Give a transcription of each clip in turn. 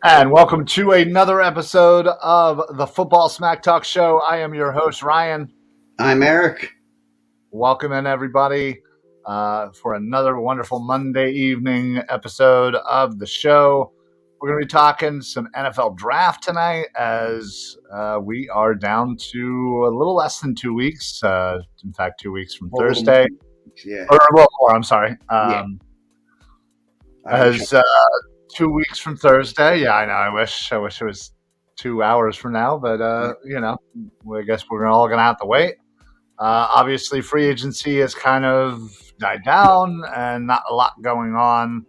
And welcome to another episode of the Football Smack Talk Show. I am your host, Ryan. I'm Eric. Welcome in, everybody, for another wonderful Monday evening episode of the show. We're going to be talking some NFL draft tonight as we are down to a little less than 2 weeks. In fact, 2 weeks from Thursday. Yeah. Or a little more, I'm sorry. Yeah. As 2 weeks from Thursday. Yeah, I know. I wish it was 2 hours from now, but I guess we're all going to have to wait. Obviously, free agency has kind of died down, and not a lot going on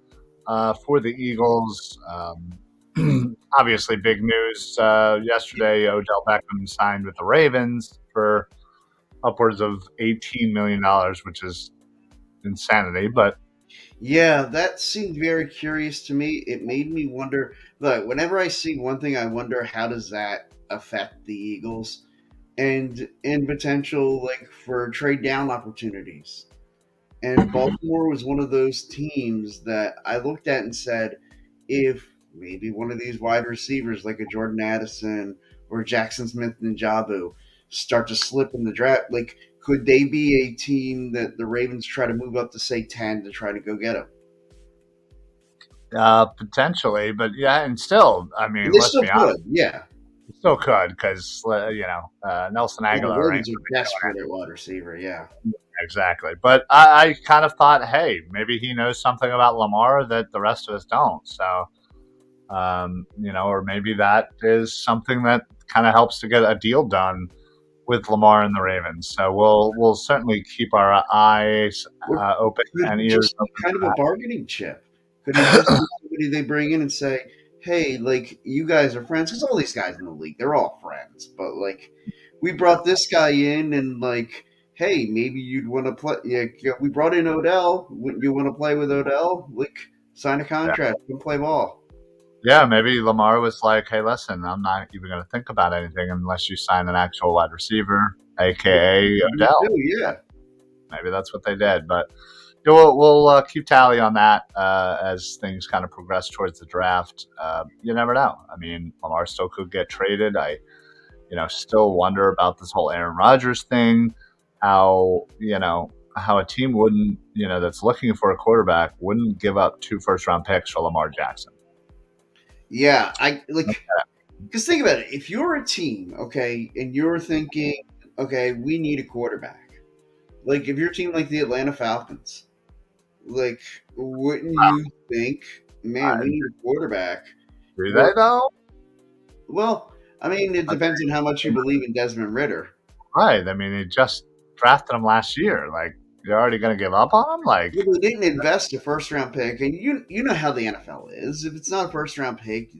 for the Eagles. Obviously, big news yesterday. Odell Beckham signed with the Ravens for upwards of $18 million, which is insanity, but Yeah, that seemed very curious to me. It made me wonder. Look, whenever I see one thing, I wonder how does that affect the Eagles and in potential like for trade down opportunities. And Baltimore was one of those teams that I looked at and said, if maybe one of these wide receivers like a Jordan Addison or Jackson Smith and Jabu start to slip in the draft, like could they be a team that the Ravens try to move up to say 10 to try to go get them? Potentially, but yeah, and still, I And mean, they let's still be honest, could, yeah. we still could because Nelson And the Aguilar ain't Ravens are desperate at wide receiver, yeah. exactly. But I kind of thought, hey, maybe he knows something about Lamar that the rest of us don't. So, or maybe that is something that kind of helps to get a deal done with Lamar and the Ravens. So we'll certainly keep our eyes Or open could and he ears just be open kind for of a that. bargaining chip? Could he just be somebody they bring in and say, "Hey, like you guys are friends," because all these guys in the league, they're all friends. But like, we brought this guy in, and like, hey, maybe you'd want to play. Yeah, we brought in Odell. Wouldn't you want to play with Odell? Like, sign a Yeah. contract, come play ball. Yeah, maybe Lamar was like, "Hey, listen, I'm not even going to think about anything unless you sign an actual wide receiver, aka Me Odell." too. Yeah, Maybe that's what they did, but yeah, we'll keep tally on that as things kind of progress towards the draft. You never know. I mean, Lamar still could get traded. I still wonder about this whole Aaron Rodgers thing. How a team wouldn't that's looking for a quarterback wouldn't give up 2 first-round picks for Lamar Jackson. yeah. I like because think about it. If you're a team, okay, and you're thinking, okay, we need a quarterback. Like if you're a team like the Atlanta Falcons, like wouldn't you think, man, we Uh, need a quarterback? do they Or though? well, I mean, it I depends on how much you mean, believe in Desmond Ritter. right. I mean, they just drafted him last year. Like, you're already going to give up on him? Like, Well, they didn't invest a first round pick, and you know how the NFL is. If it's not a first round pick,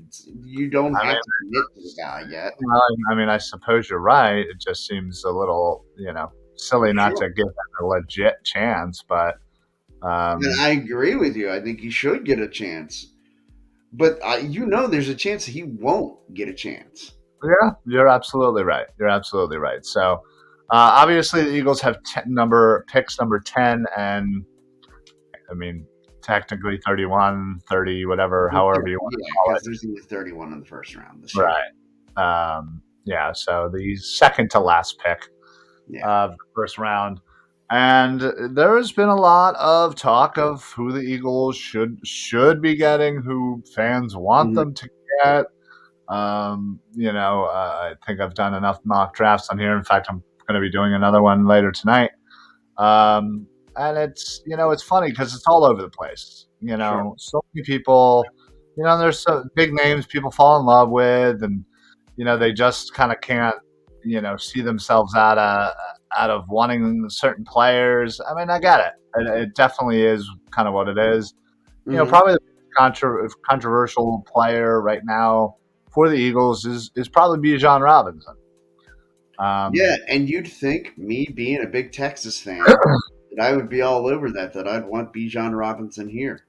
you don't I mean, have to commit to the guy yet. well, I mean, I suppose you're right. It just seems a little, silly not Sure, to give them a legit chance. But and um, I agree with you. I think he should get a chance, but you know, there's a chance he won't get a chance. yeah, you're absolutely right. You're absolutely right. So obviously, the Eagles have picks number 10, and I mean, technically 31, 30, whatever, however you want to Yeah, call because it. there's only 31 in the first round this year. Right. Yeah. So the second to last pick Yeah. of the first round. And there has been a lot of talk of who the Eagles should be getting, who fans want Mhm. them to get. I think I've done enough mock drafts on here. In fact, I'm going to be doing another one later tonight. And it's funny because it's all over the place. Sure. So many people, there's so big names people fall in love with, and they just kind of can't, see themselves out of wanting certain players. I mean, I get it. It definitely is kind of what it is. Hmm. Probably the controversial player right now for the Eagles is probably Bijan Robinson. Yeah, Um, and you'd think me being a big Texas fan that I would be all over that. That I'd want Bijan Robinson here.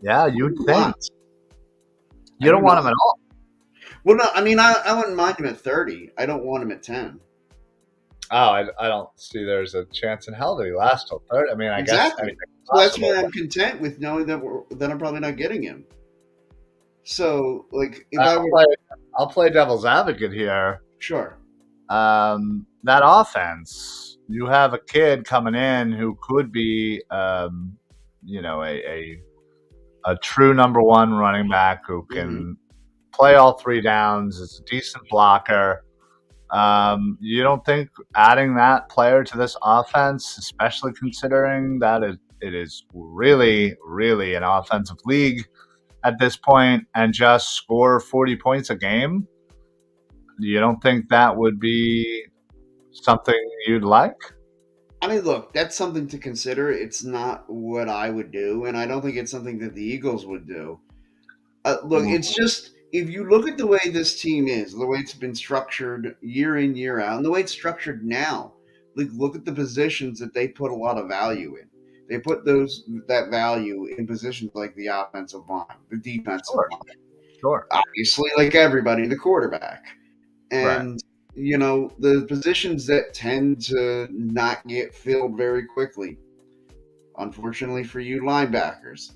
yeah, I you'd do think not. I you do don't want him not. at all. Well, no, I mean, I wouldn't mind him at 30. I don't want him at 10. Oh, I don't see there's a chance in hell that he lasts till third. I mean, I guess Exactly. anything's So that's why possible. I'm content with knowing that I'm probably not getting him. So, like, if But I I'll were play, I'll play devil's advocate here. sure. That offense, you have a kid coming in who could be, a true number one running back who Hmm. can play all three downs. Is a decent blocker. You don't think adding that player to this offense, especially considering that it is really, really an offensive league at this point, and just score 40 points a game? You don't think that would be something you'd like? I mean, look, that's something to consider. It's not what I would do, and I don't think it's something that the Eagles would do. Look, it's just if you look at the way this team is, the way it's been structured year in, year out, and the way it's structured now, like look at the positions that they put a lot of value in. They put that value in positions like the offensive line, the defensive Sure, line, sure, obviously, like everybody, the quarterback. right, And, the positions that tend to not get filled very quickly, unfortunately for you, linebackers,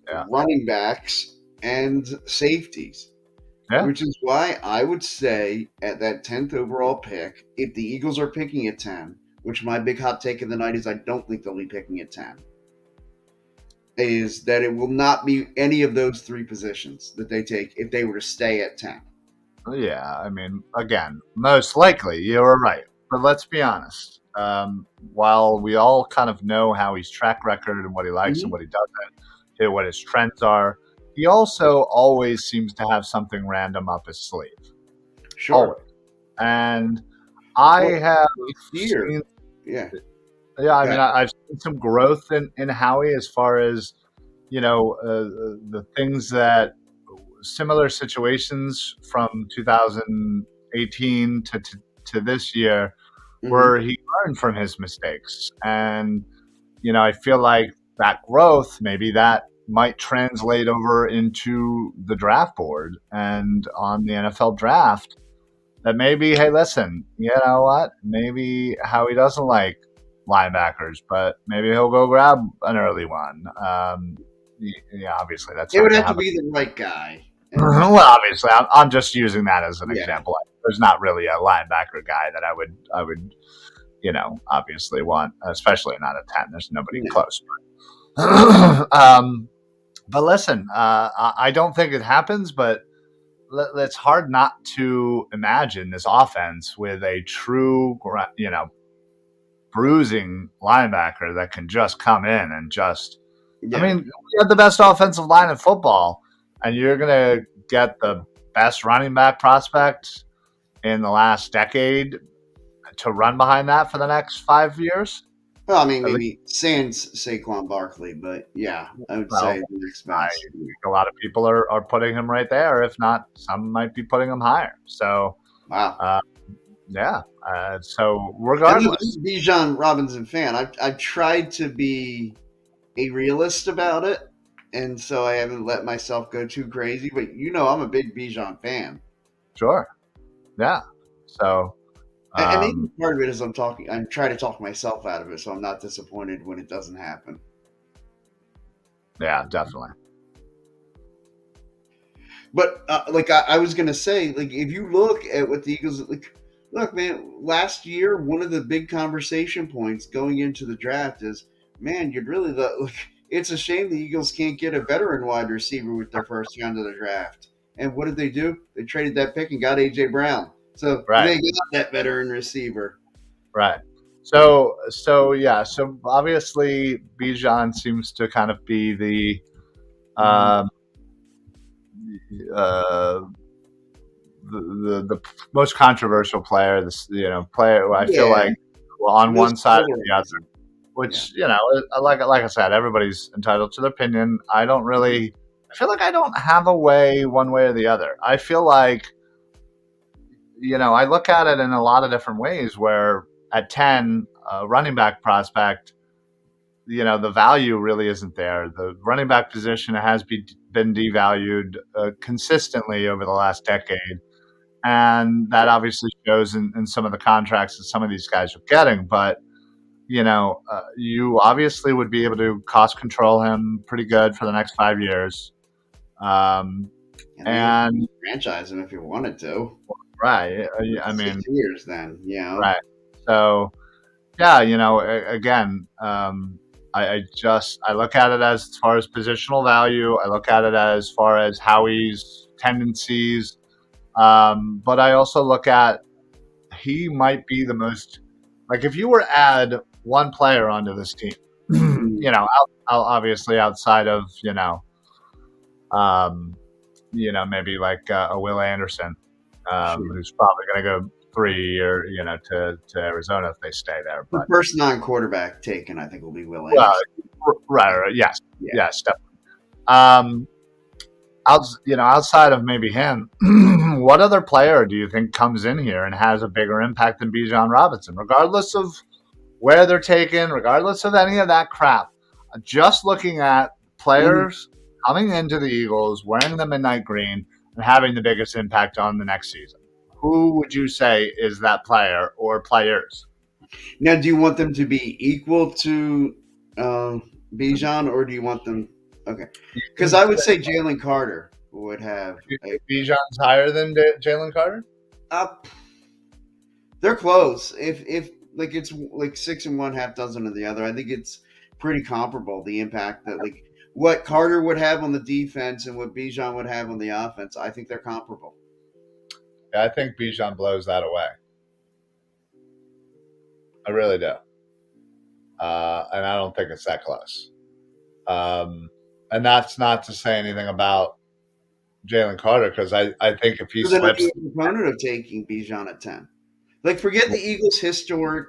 yeah, running backs, and safeties. yeah, Which is why I would say at that 10th overall pick, if the Eagles are picking at 10, which my big hot take of the night is I don't think they'll be picking at 10, is that it will not be any of those three positions that they take if they were to stay at 10. yeah. I mean, again, most likely you were right, but let's be honest. While we all kind of know how his track record and what he likes and Mm-hmm. what he doesn't, what his trends are, he also always seems to have something random up his sleeve. Sure. Always. And I Well, have this year, seen, yeah. yeah, I Yeah. mean, I've seen some growth in Howie as far as, the things that similar situations from 2018 to this year Mm-hmm. where he learned from his mistakes. And, I feel like that growth, maybe that might translate over into the draft board and on the NFL draft. That maybe, hey, listen, you know what? Maybe Howie doesn't like linebackers, but maybe he'll go grab an early one. Yeah, obviously that's It not would going to have to happen. be the right guy. And Well, obviously, I'm just using that as an yeah, example. There's not really a linebacker guy that I would, obviously want, especially not at 10. There's nobody no. close. But listen, I don't think it happens, but it's hard not to imagine this offense with a true, bruising linebacker that can just come in and just. I Yeah. mean, we had the best offensive line in football, and you're gonna get the best running back prospect in the last decade to run behind that for the next 5 years. Well, I mean, At least, maybe sans Saquon Barkley, but yeah, I would well, say the next I best. think a lot of people are putting him right there. If not, some might be putting him higher. So, Wow. uh, yeah. So And I'm regardless, a Bijan Robinson fan. I've tried to be a realist about it, and so I haven't let myself go too crazy. But I'm a big Bijan fan, sure, yeah. So, and maybe um, part of it is I'm trying to talk myself out of it, so I'm not disappointed when it doesn't happen. yeah, definitely. But like I was gonna say, like if you look at what the Eagles look, man, last year one of the big conversation points going into the draft is, man, you'd really it's a shame the Eagles can't get a veteran wide receiver with their first round of the draft. And what did they do? They traded that pick and got AJ Brown. So Right, they got that veteran receiver. right. So yeah. So obviously, Bijan seems to kind of be Mhm. um, uh, the most controversial player. This player. I feel Yeah, like well, on one most side or the other. polarizing. Yeah. Which like I said, everybody's entitled to their opinion. I don't really. I feel like I don't have a way one way or the other. I feel like I look at it in a lot of different ways. Where at 10, running back prospect, the value really isn't there. The running back position has been devalued consistently over the last decade. And that obviously shows in some of the contracts that some of these guys are getting. But, you obviously would be able to cost control him pretty good for the next 5 years. Um, And they and, franchise him if you wanted to. right. I Six mean, years then. right. So, yeah, again, I look at it as far as positional value. I look at it as far as Howie's tendencies. But I also look at he might be the most like if you were to add one player onto this team, Mhm. obviously outside of um, maybe like a Will Anderson, Sure. who's probably going to go 3 or to Arizona if they stay there. The But first non-quarterback taken, I think, will be Will well, Anderson. right, yes, Yeah. yes, definitely. Um, outside of maybe him, what other player do you think comes in here and has a bigger impact than Bijan Robinson, regardless of where they're taken, regardless of any of that crap. Just looking at Mhm. players coming into the Eagles, wearing the midnight green, and having the biggest impact on the next season. Who would you say is that player or players? Now, do you want them to be equal to um, Bijan, or do you want them? Okay, You because think I would say Jalen Carter would have a. Bijan's higher than Jalen Carter? Uh, they're close. If like it's like six and one, half dozen of the other, I think it's pretty comparable. The impact that like what Carter would have on the defense and what Bijan would have on the offense, I think they're comparable. Yeah, I think Bijan blows that away. I really do. And I don't think it's that close. Um, and that's not to say anything about Jalen Carter because I think if he So then, are slips, you a proponent of taking Bijan at 10? Like, forget the Eagles' historic,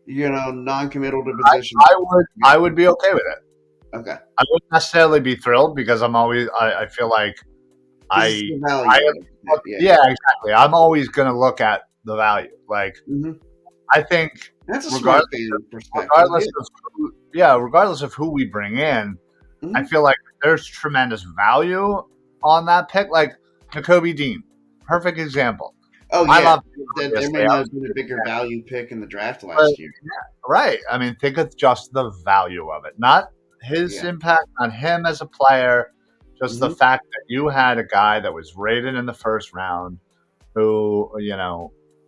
non-committal to I, position. I would be okay with it. Okay, I wouldn't necessarily be thrilled because I feel like because it's I the I value of it. Yeah. yeah, exactly. I'm always gonna look at the value. Like Hmm. I think That's a smart regardless fan perspective. regardless of regardless of who we bring in, Yeah. I Hmm. feel like there's tremendous value on that pick. Like Nakobe Dean, perfect example. Oh I yeah, love that there obviously. may I not was have been a bigger value pick in the draft but last year. right. I mean, think of just the value of it, not his Yeah. impact on him as a player. Just the Hmm. fact that you had a guy that was rated in the first round, who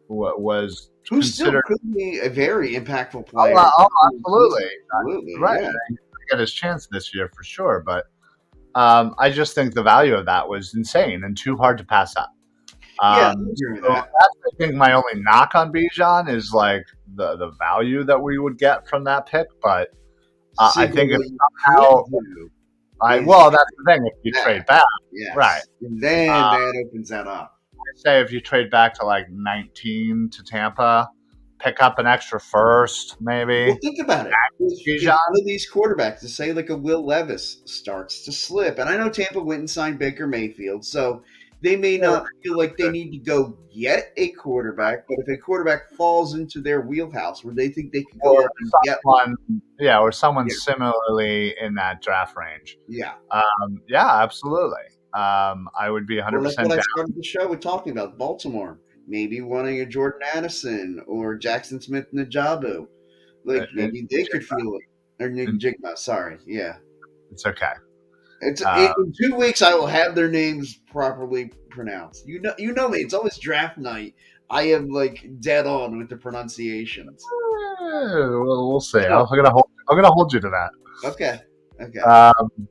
was Who still considered. could be a very impactful Oh, player. absolutely, Absolutely, right. yeah. He's gonna get his chance this year for sure. But I just think the value of that was insane and too hard to pass up. Yeah, I agree with So that. that's I think my only knock on Bijan is like the value that we would get from that pick. But I See, but think if what you somehow could do I is well, that's the thing. If you that. trade back, right? Yes. And then Uh, that opens that up. say if you trade back to like 19 to Tampa, pick up an extra first, Well, maybe. think about it. If Bijan, one of these quarterbacks, to say like a Will Levis, starts to slip, and I know Tampa went and signed Baker Mayfield, so they may yeah, not feel like they need to go get a quarterback, but if a quarterback falls into their wheelhouse where they think they could go or up and get one, or someone yeah, similarly in that draft range. yeah. Yeah, absolutely. I would be Well, that's what 100% I down. started the show with talking about Baltimore. Maybe wanting a Jordan Addison or Jackson Smith Najabu. Like It, maybe they could feel it. Or Nick it, Jigma, sorry. Yeah. it's okay. In Uh, 2 weeks I will have their names properly pronounced. You know me, it's always draft night. I am like dead on with the pronunciations. we'll see. So I'm gonna hold you to that. okay. Okay. Um,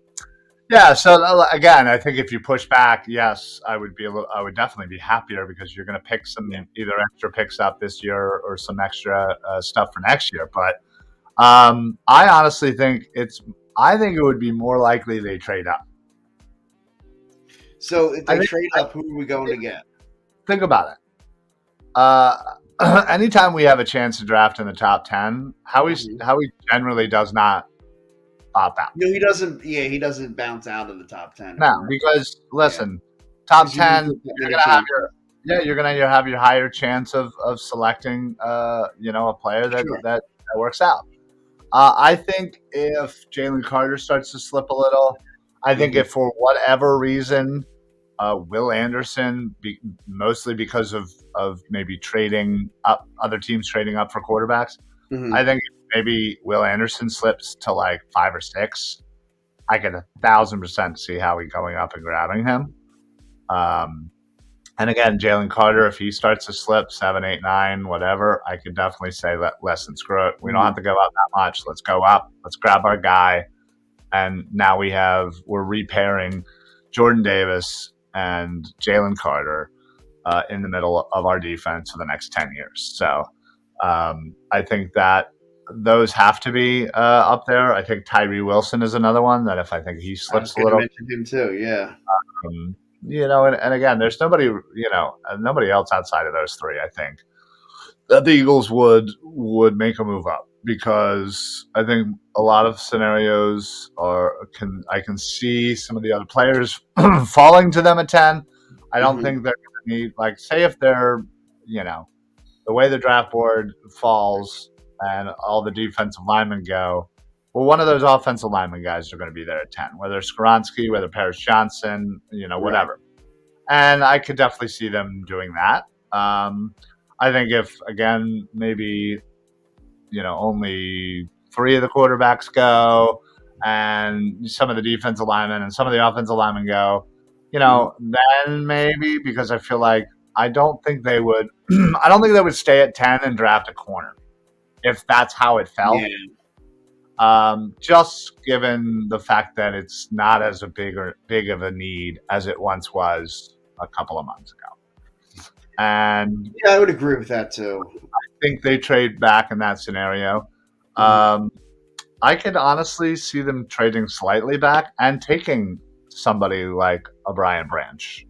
yeah. So again, I think if you push back, yes, I would definitely be happier because you're going to pick some Yeah. either extra picks up this year or some extra stuff for next year. But I honestly think I think it would be more likely they trade up. So if I they think. trade up, who are we going to get? Think about it. Uh, anytime we have a chance to draft in the top 10, Mhm. Howie generally does not pop out. No, he doesn't. Yeah, he doesn't bounce out of the top 10. No, Correct. because Yeah, listen, top because you need 10, to you're better gonna have chance. you're gonna have your higher chance of selecting a player Sure. that works out. I think if Jalen Carter starts to slip a little, I think Hmm. if for whatever reason, Will Anderson, mostly because of maybe trading up, other teams trading up for quarterbacks, Hmm. I think maybe Will Anderson slips to like 5 or 6. I could 1,000% see Howie going up and grabbing him. Um, and again, Jalen Carter, if he starts to slip 7, 8, 9, whatever, I could definitely say listen, screw it. We don't Hmm. have to go up that much. Let's go up. Let's grab our guy. And now we're repairing Jordan Davis and Jalen Carter in the middle of our defense for the next 10 years. So I think that those have to be up there. I think Tyree Wilson is another one that if I think he I was slips a going to little, mention him too. Yeah. and again, there's nobody, nobody else outside of those three. I think that the Eagles would make a move up because I think a lot of scenarios I can see some of the other players falling to them at 10. I don't Hmm. think they're going to need, like, say if they're, you know, the way the draft board falls. and all the defensive linemen go, well, one of those offensive lineman guys are going to be there at 10, whether it's Skoronsky, whether Paris Johnson, Right. whatever. And I could definitely see them doing that. I think if, again, maybe, only three of the quarterbacks go and some of the defensive linemen and some of the offensive linemen go, Mhm. then maybe because I feel like I don't think they would, I don't think they would stay at 10 and draft a corner if that's how it Yeah. fell. Just given the fact that it's not as a big of a need as it once was a couple of months ago. And Yeah, I would agree with that too. I think they trade back in that scenario. Mhm. Um, I could honestly see them trading slightly back and taking somebody like a Brian Branch,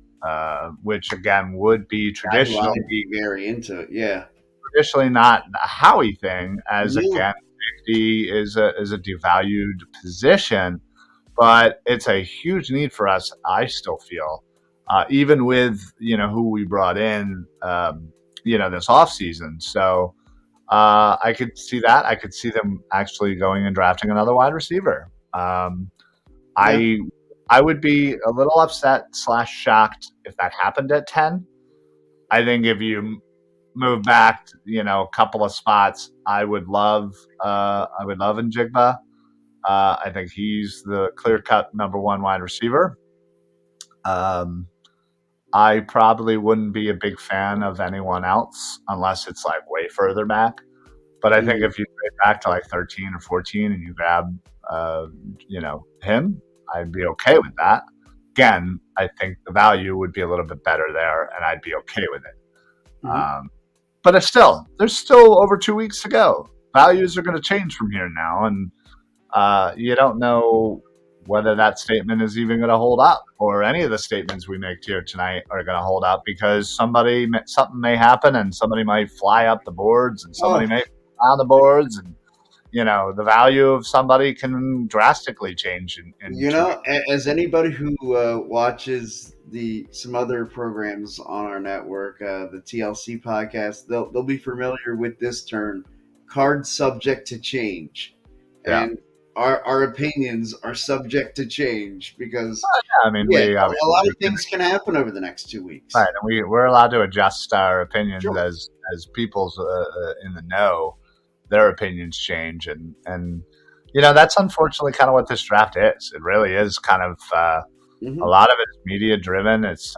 which again would be Guy who I'd be very into it. Yeah. traditionally not a Howie thing, as Yeah. again, safety is a devalued position, but it's a huge need for us. I still feel, even with who we brought in, this offseason. So I could see that. I could see them actually going and drafting another wide receiver. Yeah. I I would be a little upset slash shocked if that happened at 10. I think if you move back, a couple of spots, I would love Njigba. I think he's the clear cut number one wide receiver. Um, I probably wouldn't be a big fan of anyone else unless it's like way further back. But I think Mhm. if you trade back to like 13 or 14 and you grab, him, I'd be okay with that. Again, I think the value would be a little bit better there, and I'd be okay with it. Mhm. Um, but there's still over 2 weeks to go. Values are going to change from here now, and you don't know whether that statement is even going to hold up, or any of the statements we make here tonight are going to hold up because something may happen, and somebody might fly up the boards, and somebody Oh, may fly on the boards, and the value of somebody can drastically change in 2 weeks. as anybody who watches the some other programs on our network, the TLC podcast, they'll be familiar with this term, card subject to change, Yeah, and our opinions are subject to change because I mean, yeah, we a lot obviously of things can happen over the next 2 weeks. right, and we're allowed to adjust our opinions Sure. as people's in the know. Their opinions change, and that's unfortunately kind of what this draft is. It really is kind of a Hmm. lot of it's media driven. It's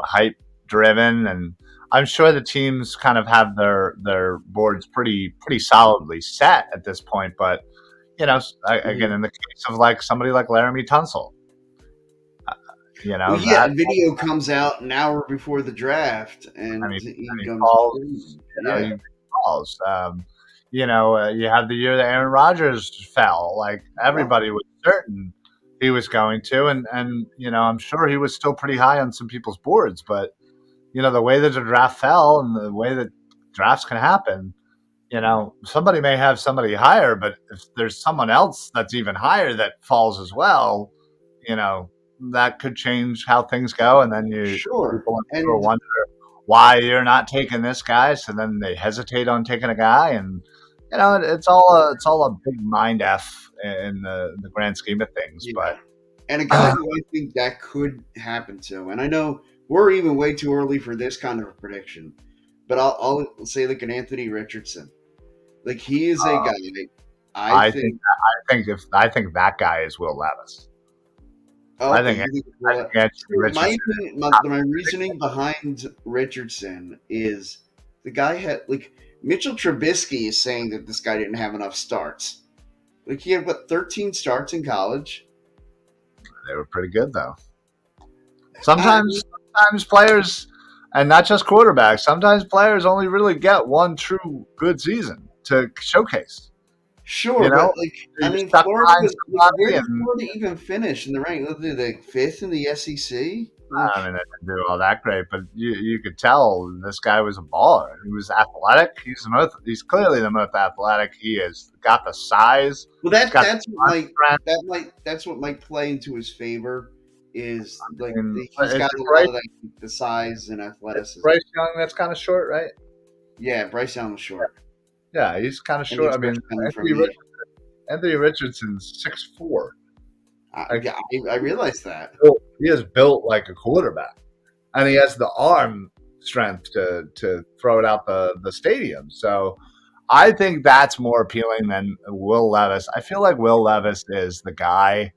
hype driven, and I'm sure the teams kind of have their boards pretty solidly set at this point. But again, Hmm. in the case of like somebody like Laramie Tunsil, Well, yeah, that a video comes out an hour before the draft, and and he he and he comes falls. boom. Yeah. He falls. You have the year that Aaron Rodgers fell. Like Well, everybody was certain he was going to, and I'm sure he was still pretty high on some people's boards. But the way that the draft fell and the way that drafts can happen, somebody may have somebody higher, but if there's someone else that's even higher that falls as well, you know, that could change how things go. And then sure. people I'm sure And wonder why you're not taking this guy. So then they hesitate on taking a guy, and it's all a big mind f in the grand scheme of things. yeah, But and a guy who I think that could happen to, and I know we're even way too early for this kind of a prediction, but I'll say like an Anthony Richardson. Like he is a guy I I think think. I think that guy is Will Levis. I Okay, think you think I well, think Anthony so my Richardson. opinion, my reasoning behind Richardson is the guy had like Mitchell Trubisky is saying that this guy didn't have enough starts. Like he had what 13 starts in college. They were pretty good though. I Sometimes, mean, sometimes players, and not just quarterbacks. Sometimes players only really get one true good season to showcase. You sure, but know, like I you're mean, stuck Florida behind was like, where somebody, did and Florida even finish in the rank? Look, they're like fifth in the SEC. Like, I mean, they didn't do all that great, but you could tell this guy was a baller. He was athletic. He's clearly the most athletic. He has got the size. well, He's got the arm strength. that's what might play into his favor is like And he's is got it a lot Bryce? of that the size and It's athleticism. Bryce Young that's kind of short, right? Yeah, Bryce Young was short. Yeah, he's kind of and short. I mean, expect coming from me. Anthony Richardson's 6'4". Like Yeah, I realize that. he is built like a quarterback, and he has the arm strength to throw it out the stadium. So I think that's more appealing than Will Levis. I feel like Will Levis is the guy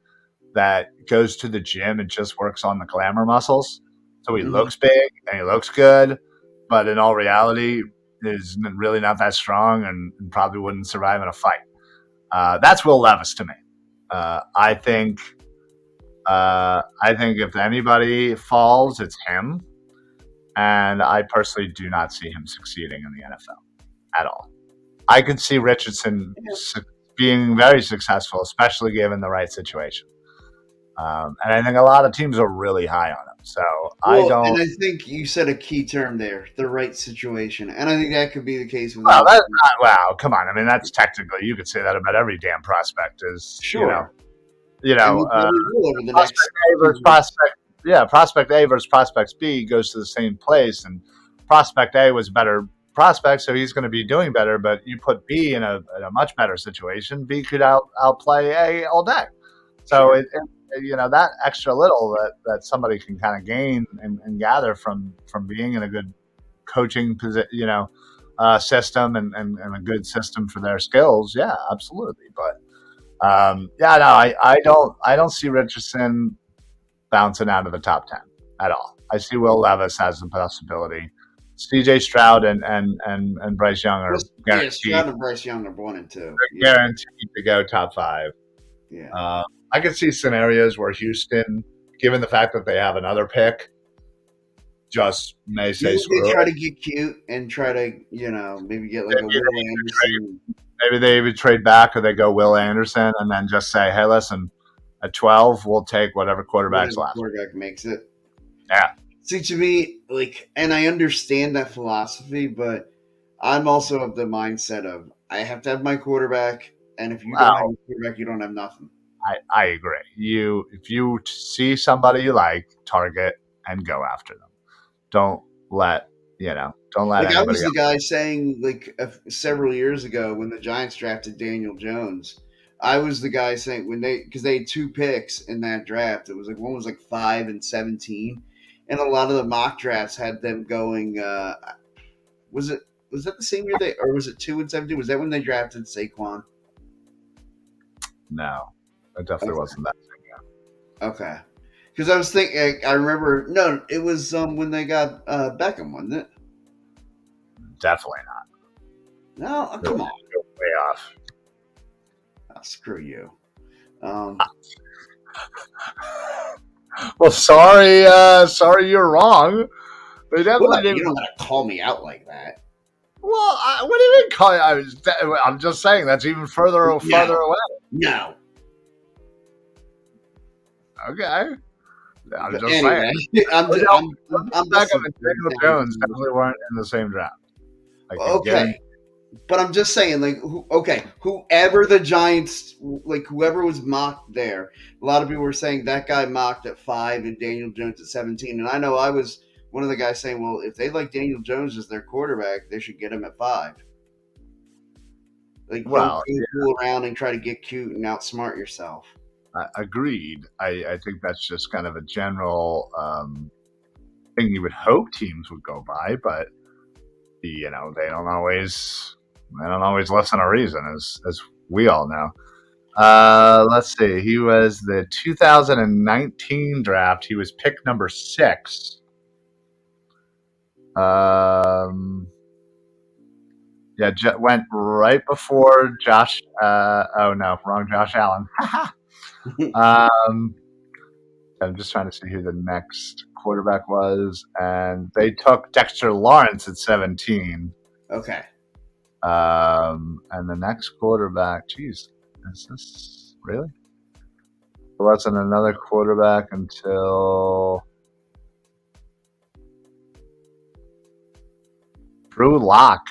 that goes to the gym and just works on the glamour muscles. So he Hmm. looks big and he looks good, but in all reality, is really not that strong and probably wouldn't survive in a fight. That's Will Levis to me. I think. I think if anybody falls, it's him. And I personally do not see him succeeding in the NFL at all. I could see Richardson being very successful, especially given the right situation. And I think a lot of teams are really high on him. So I Well, and don't. I think you said a key term there, the right situation, and I think that could be the case with Well, him. that's not. Wow, come on. I mean, that's technically you could say that about every damn prospect. Is Sure, you and know, we probably will over the prospect next A few versus years. prospect. Yeah, prospect A versus prospect B goes to the same place, and prospect A was better prospect, so he's going to be doing better. But you put B in a much better situation, B could outplay A all day. So Sure. that extra little that somebody can kind of gain and gather from being in a good coaching position, system and a good system for their skills. Yeah, absolutely. But yeah, no, I don't see Richardson bouncing out of the top 10 at all. I see Will Levis as a possibility. CJ Stroud and Bryce Young are Yeah, guaranteed Stroud and Bryce Young are 1 and 2. they're Yeah, guaranteed to go top 5. yeah. I could see scenarios where Houston, given the fact that they have another pick, just may Do you say think they screw try it. to get cute and try to, maybe get like a Maybe Will they even Anderson? trade back, or they go Will Anderson, and then just say, "Hey, listen, at 12, we'll take whatever quarterback's Whatever left." quarterback makes it. Yeah. See, to me, and I understand that philosophy, but I'm also of the mindset of I have to have my quarterback, and if you don't have Well, your quarterback, you don't have nothing. I agree. If you see somebody you like, target and go after them. Don't let don't let Like I anybody was the else. guy saying several years ago when the Giants drafted Daniel Jones. I was the guy saying when because they had 2 picks in that draft. It was like one was like 5 and 17, and a lot of the mock drafts had them going. Was it was that the same year or was it 2 and 17? Was that when they drafted Saquon? No, it definitely Okay, wasn't that. okay. Because I was thinking, I remember. No, it was when they got Beckham, wasn't it? Definitely not. No, oh, You're come on, way off. oh, screw you. Well, sorry, you're wrong. They definitely What? You didn't. don't gotta call me out like that. Well, what do you mean? I'm just saying that's even farther No, away. no. Okay, I'm But just saying. anyway, I'm just, Odell, I'm Beckham busting and things Daniel down. Jones definitely weren't in the same draft. I can Okay, guarantee. but I'm just saying, whoever the Giants, whoever was mocked there, a lot of people were saying that guy mocked at 5 and Daniel Jones at 17, and I know I was one of the guys saying, well, if they like Daniel Jones as their quarterback, they should get him at 5. Like, don't Well, fool around and try to get cute and outsmart yourself. agreed. I think that's just kind of a general thing you would hope teams would go by, but they don't always listen to reason, as we all know. Let's see. He was the 2019 draft. He was pick number 6. Yeah, went right before Josh. Oh no, wrong Josh Allen. um, I'm just trying to see who the next quarterback was, and they took Dexter Lawrence at 17. Okay. And the next quarterback, geez, is this really? There wasn't another quarterback until Drew Lock,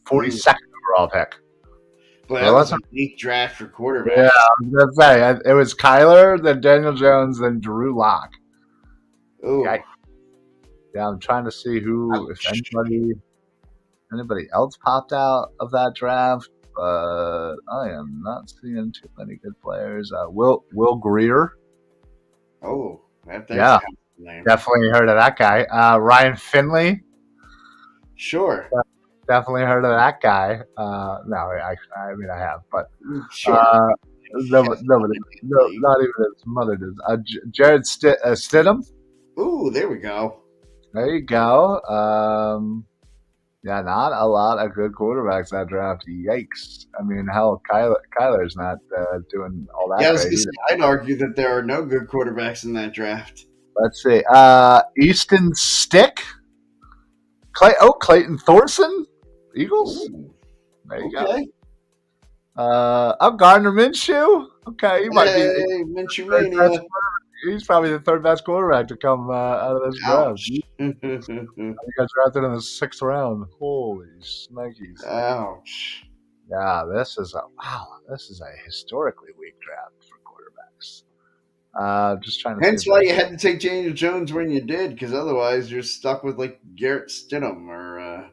42nd overall pick. But So that it was a wasn't. weak draft for Yeah, quarterbacks. I was gonna say it was Kyler, then Daniel Jones, then Drew Lock. Oh, Yeah, I'm trying to see who, if ouch. anybody else popped out of that draft, but I am not seeing too many good players. Will Greer, Oh, there's a yeah, household name. definitely heard of that guy. Ryan Finley, Sure, definitely heard of that guy. No, I mean I have, but sure. uh, Yes, nobody, no, league. not even his mother does. Jared Stidham, Ooh, there we go. there you go. Yeah, not a lot of good quarterbacks that draft. Yikes! I mean, hell, Kyler's not doing all that Yeah, I was great gonna either. say, I'd argue that there are no good quarterbacks in that draft. Let's see. Easton Stick, Clayton Thorson, Eagles. Ooh, There you go. okay. Gardner Minshew. Okay, he might be. Hey, Third best, Minshewmania. he's probably the third best quarterback to come out of this draft. Ouch. He got drafted in the 6th round. Holy snikes! Ouch. Yeah, this is a wow. This is a historically weak draft for quarterbacks. Just trying to see Hence if why there's. you had to take Daniel Jones when you did, because otherwise you're stuck with like Garrett Stidham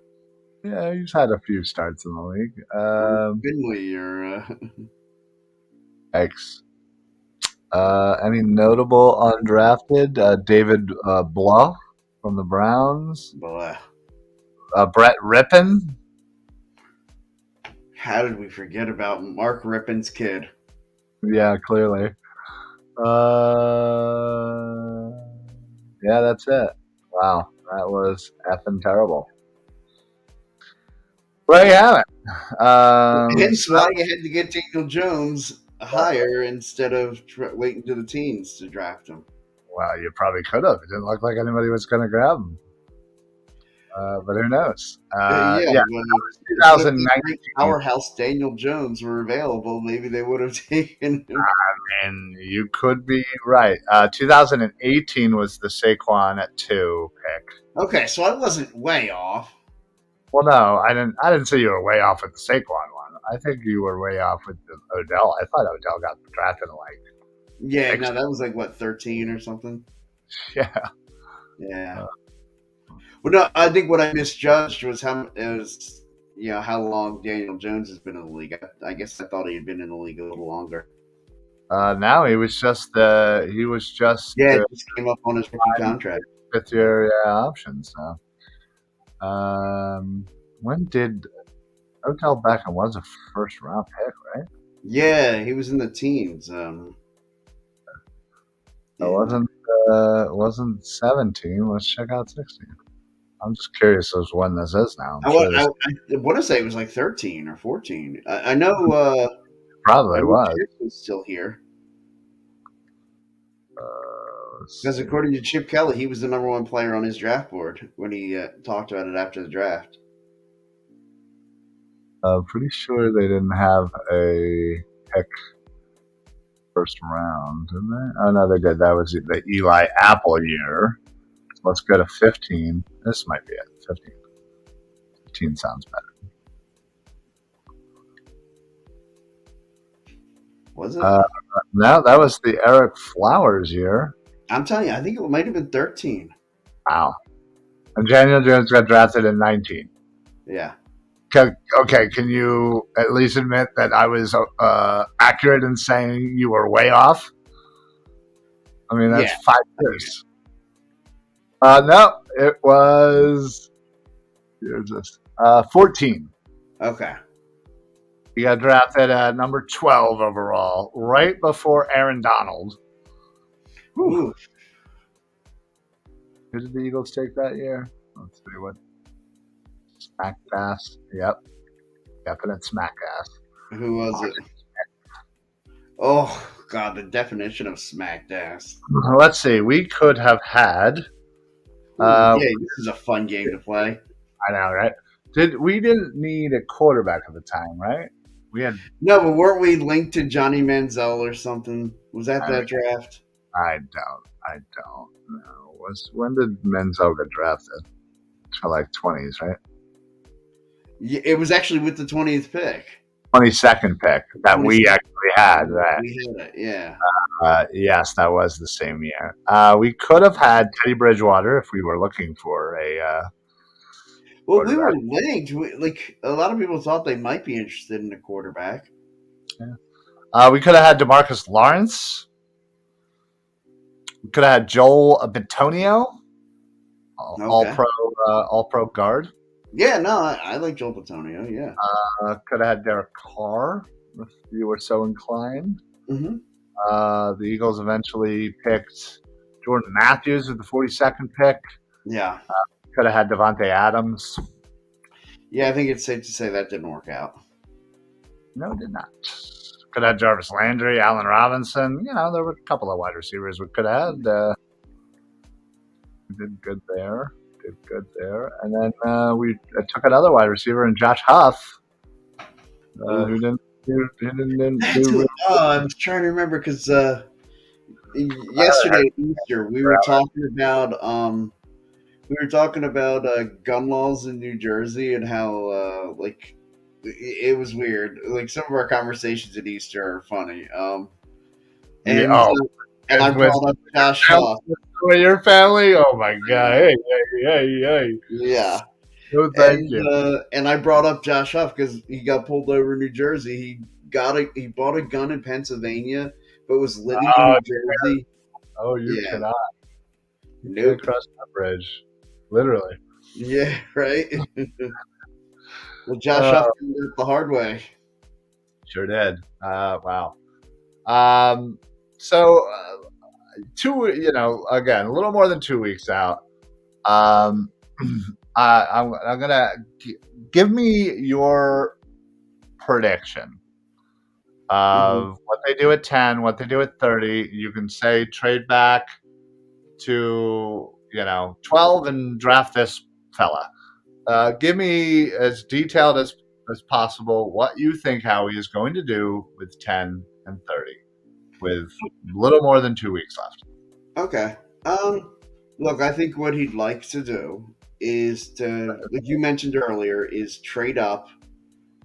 Yeah, he's had a few starts in the league. or Finley X. Any notable undrafted? David Blah from the Browns. blah. Brett Rippon. How did we forget about Mark Rippon's kid? Yeah, clearly. Uh, yeah, that's it. Wow, that was effing terrible. There you have it. Hence why you had to get Daniel Jones higher instead of waiting to the teens to draft him. Well, you probably could have. It didn't look like anybody was going to grab him. But who knows? Yeah, Yeah, but if the 2019. great powerhouse Daniel Jones were available, maybe they would have taken him. And you could be right. 2018 was the Saquon at 2 pick. Okay, so I wasn't way off. Well, no, I didn't. I didn't say you were way off with the Saquon one. I think you were way off with the Odell. I thought Odell got drafted in like Yeah, six. no, that was like what 13 or something. Yeah. Yeah. Well, no, I think what I misjudged was how long Daniel Jones has been in the league. I guess I thought he had been in the league a little longer. Now he was just Yeah, it the just came up on his rookie contract. 5th-year option. So, when did Odell Beckham was a 1st-round pick, right? Yeah, he was in the teens. It wasn't 17. Let's check out 16. I'm just curious as when this is now. I'm sure this I want to say it was like 13 or 14. I know. probably I know was. Chip was still here Let's because see. according to Chip Kelly, he was the number one player on his draft board when he talked about it after the draft. I'm pretty sure they didn't have a pick 1st round, did they? Oh no, they did. That was the Eli Apple year. Let's go to 15. This might be it. 15. 15 sounds better. Was it? No, that was the Eric Flowers year. I'm telling you, I think it might have been 13. Wow. And Daniel Jones got drafted in 19. Yeah. Okay, can you at least admit that I was accurate in saying you were way off? I mean, that's 5 years. No, it was 14. Okay. He got drafted at number 12 overall, right before Aaron Donald. Ooh. Who did the Eagles take that year? Let's see what. Smack ass. Yep. Definite smack ass. Who was it? Oh, God, the definition of smacked ass. Let's see. We could have had. Yeah, this is a fun game to play. I know, right? We didn't need a quarterback at the time, right? We had. No, but weren't we linked to Johnny Manziel or something? Was that draft? I don't know. When did Menzel get drafted? To like 20s, right? Yeah, it was actually with the 20th pick. 22nd pick that 22nd. We actually had. Right? We had it, yeah. Yes, that was the same year. We could have had Teddy Bridgewater if we were looking for a. Well, we were quarterback. linked. Like a lot of people thought they might be interested in a quarterback. Yeah. We could have had Demarcus Lawrence. We could have had Joel Bitonio, Okay. all pro guard. Yeah, no, I like Joel Batonio. Yeah. Could have had Derek Carr if you were so inclined. Hmm. The Eagles eventually picked Jordan Matthews with the 42nd pick. Yeah. Could have had Devontae Adams. Yeah, I think it's safe to say that didn't work out. No, did not. Could have had Jarvis Landry, Allen Robinson. There were a couple of wide receivers we could have had. Did good there. Did good there. And then we took another wide receiver in Josh Huff, Ooh. who didn't That's do who. really Oh, I'm trying to remember because well. yesterday at Easter we were talking about gun laws in New Jersey and how like it was weird. Like some of our conversations at Easter are funny. Yeah, And oh, and I with brought up Josh Huff. your family. Oh my god! Hey, hey, hey, hey! Yeah, No, thank you. and I brought up Josh Huff because he got pulled over in New Jersey. He bought a gun in Pennsylvania, but was living in Oh, New Jersey. oh, you Yeah, cannot. You can't nope. cross that bridge. Literally. Yeah, right. Well, Josh Uh, Huff did it the hard way. sure did. Wow. Um, so again, a little more than 2 weeks out. Um, I'm gonna give me your prediction Hmm. of what they do at 10, what they do at 30. You can say trade back to 12 and draft this fella. Give me as detailed as possible what you think Howie is going to do with 10 and 30 with little more than 2 weeks left. Okay. Look, I think what he'd like to do is to, like you mentioned earlier, is trade up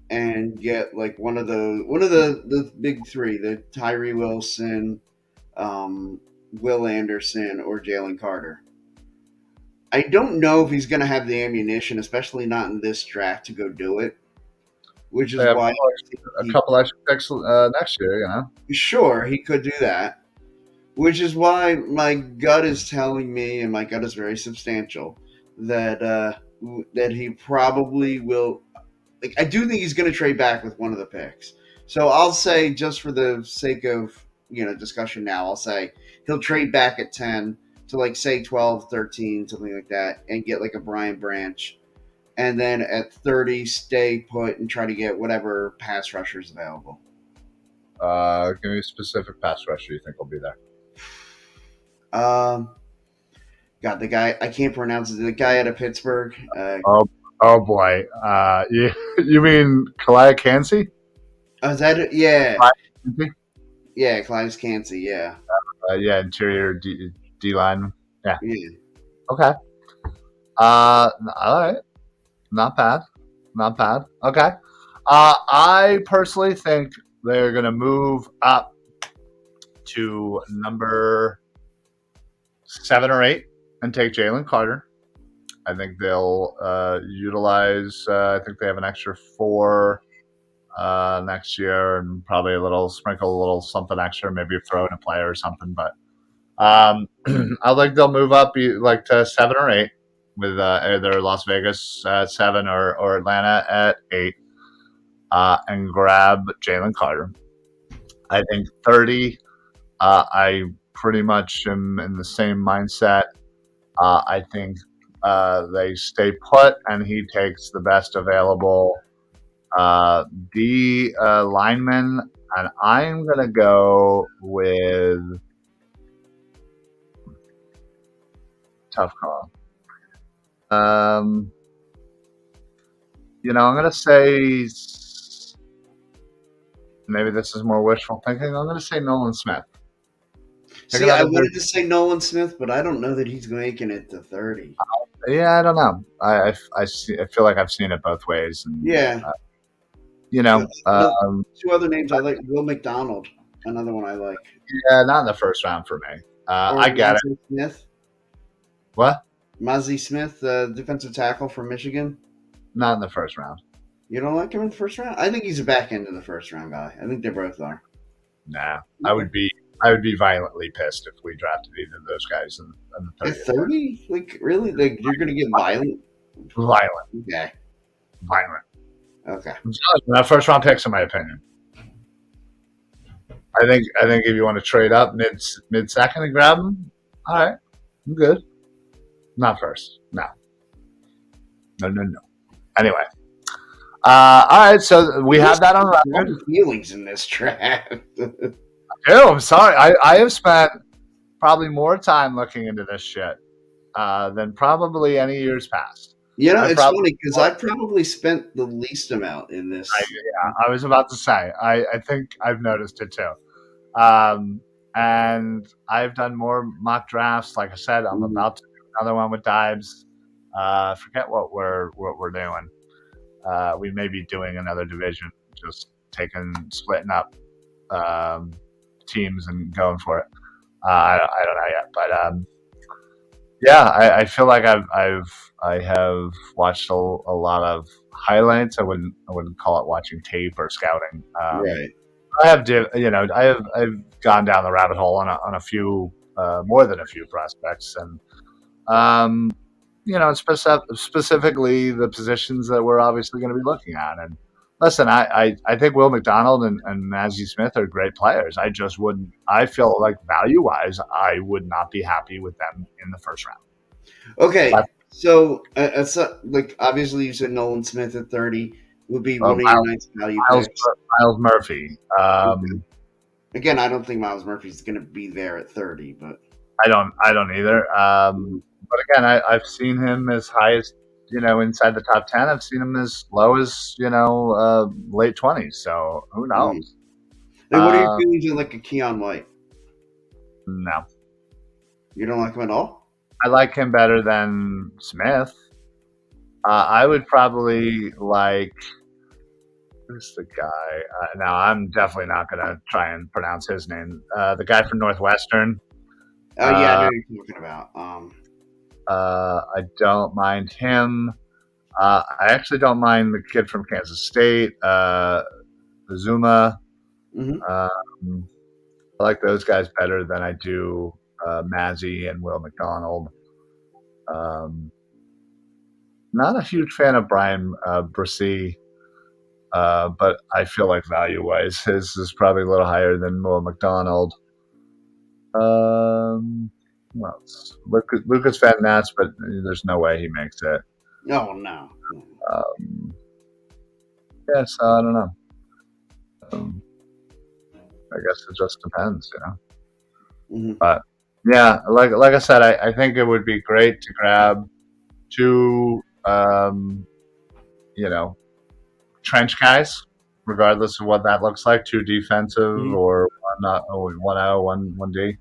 and get like one of the big three, the Tyree Wilson, Will Anderson, or Jalen Carter. I don't know if he's going to have the ammunition, especially not in this draft, to go do it. Which They is have why a he couple extra picks next year. sure he could do that. Which is why my gut is telling me, and my gut is very substantial, that that he probably will. Like, I do think he's going to trade back with one of the picks. So I'll say, just for the sake of discussion now, I'll say he'll trade back at 10 to like say 12, 13, something like that, and get like a Brian Branch, and then at 30 stay put and try to get whatever pass rushers available. Give me a specific pass rusher you think will be there. Um, God, the guy I can't pronounce it. The guy out of Pittsburgh. Oh, oh boy. You mean Kalia Kansey? Oh, is that it? Yeah, Kansey? yeah, Clive Cansey. Yeah, Yeah, interior D line. Yeah. yeah. Okay. All right. Not bad. Not bad. Okay. I personally think they're going to move up to number 7 or 8 and take Jalen Carter. I think they'll utilize. I think they have an extra 4 next year, and probably sprinkle a little something extra, maybe throw in a player or something. But I think they'll move up like to 7 or 8 with either Las Vegas at 7 or Atlanta at 8, and grab Jalen Carter. I think 30. I pretty much am in the same mindset. I think they stay put, and he takes the best available D lineman, and I'm gonna go with tough call. I'm gonna say maybe this is more wishful thinking. I'm gonna say Nolan Smith. Take See, I another wanted to say Nolan Smith, but I don't know that he's making it to 30. Yeah, I don't know. I feel like I've seen it both ways, and Yeah, you know, another, um, two other names I like. Will McDonald, another one I like, yeah, not in the first round for me. or I get it. Mazzie Smith. What? Mazzie Smith, defensive tackle from Michigan. not in the first round. You don't like him in the first round? I think he's a back end of the first round guy. I think they both are. Nah, I Okay. would be I would be violently pissed if we drafted either of those guys in the At 30th. 30? Like, really? Like, you're going to get violent? Violent, Okay. violent. Okay. Not first round picks, in my opinion. I think if you want to trade up mid second and grab them, all right, I'm good. Not first, no, no, no, no. Anyway, all right, so we There's have that on record. strong feelings in this draft. Oh, I'm sorry. I have spent probably more time looking into this shit than probably any years past. You know, I it's probably funny because I probably spent the least amount in this. I was about to say I think I've noticed it too. Um, and I've done more mock drafts. Like I said, I'm Mhm. about to do another one with Dibes. Forget what we're doing. We may be doing another division, just splitting up um, teams and going for it. I don't know yet, but yeah, I feel like I have watched a lot of highlights. I wouldn't call it watching tape or scouting. Right. I've gone down the rabbit hole on a few more than a few prospects, and um, specifically the positions that we're obviously going to be looking at. And listen, I think Will McDonald and Mazzy Smith are great players. I just wouldn't. I feel like value wise, I would not be happy with them in the first round. Okay. But, So, it's like, obviously, you said Nolan Smith at 30 would be one of your Miles, nice value Miles picks. Miles Murphy. Again, I don't think Miles Murphy's going to be there at 30, but. I don't either. Mhm. But again, I've seen him as high as inside the top 10. I've seen him as low as late 20s. So who Mhm. knows? Like, what are your Uh, feelings on, like, a Keon White? no, You don't like him at all? I like him better than Smith. I would probably like who's the guy? Now I'm definitely not gonna try and pronounce his name. The guy from Northwestern. Oh, yeah, I know Uh, what you're talking about. I don't mind him. I actually don't mind the kid from Kansas State, Zuma. Mhm. Um, I like those guys better than I do Mazzy and Will McDonald. Um, Not a huge fan of Brian Brissy, but I feel like value-wise, his is probably a little higher than Will McDonald. Who else? Lucas Van Ness, but there's no way he makes it. No, no. Um, yeah, so I don't know. Um, I guess it just depends. Mhm. But yeah, like I said, I think it would be great to grab two, you know, trench guys, regardless of what that looks like. Two defensive Mhm. or one not, oh, one O, one D.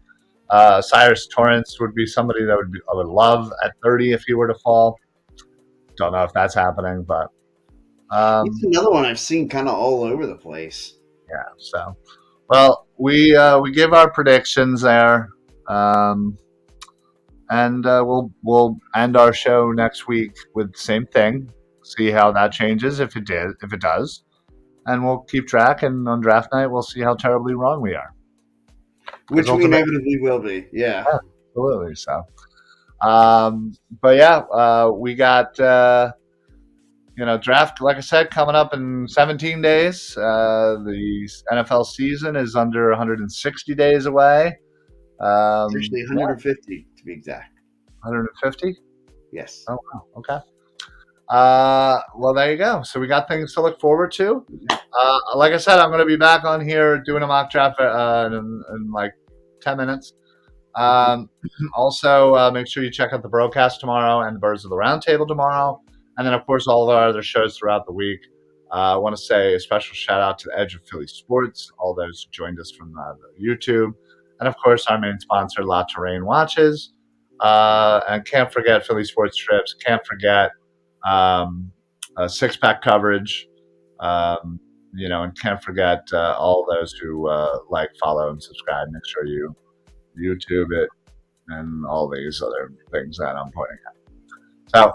Cyrus Torrance would be somebody that I would love at 30 if he were to fall. Don't know if that's happening, but He's um, another one I've seen kind of all over the place. yeah. So, well, we give our predictions there. Um, and we'll end our show next week with the same thing. See how that changes if it does, and we'll keep track. And on draft night, we'll see how terribly wrong we are. Because Which we ultimately, inevitably will be. Yeah. yeah, absolutely. So, but yeah, we got draft like I said coming up in 17 days. The NFL season is under 160 days away. It's actually Yeah, 150 to be exact. 150. Yes. Oh wow, okay. Well, there you go. So we got things to look forward to. Like I said, I'm going to be back on here doing a mock draft in like 10 minutes. Mhm. Um, Also, make sure you check out the broadcast tomorrow and the Birds of the Roundtable tomorrow. And then, of course, all of our other shows throughout the week. I want to say a special shout out to the Edge of Philly Sports, all those who joined us from the YouTube. And, of course, our main sponsor, La Terrain Watches. And can't forget Philly Sports Trips. Can't forget six pack coverage. And can't forget all those who like, follow, and subscribe. Make sure you YouTube it and all these other things that I'm pointing out. So,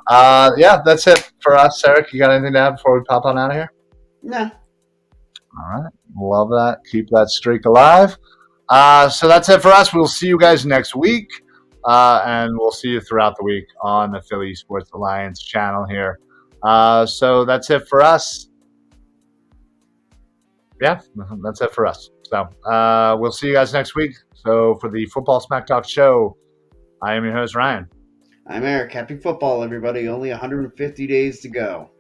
yeah, that's it for us. Eric, you got anything to add before we pop on out of here? Nah. All right. Love that. Keep that streak alive. So that's it for us. We'll see you guys next week. And we'll see you throughout the week on the Philly Sports Alliance channel here. So that's it for us. Yeah, that's it for us. So we'll see you guys next week. So for the Football Smack Talk show, I am your host, Ryan. I'm Eric. Happy football, everybody. Only 150 days to go.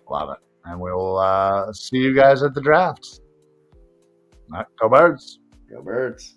Love it. And we'll see you guys at the draft. All right, go Birds. Go Birds.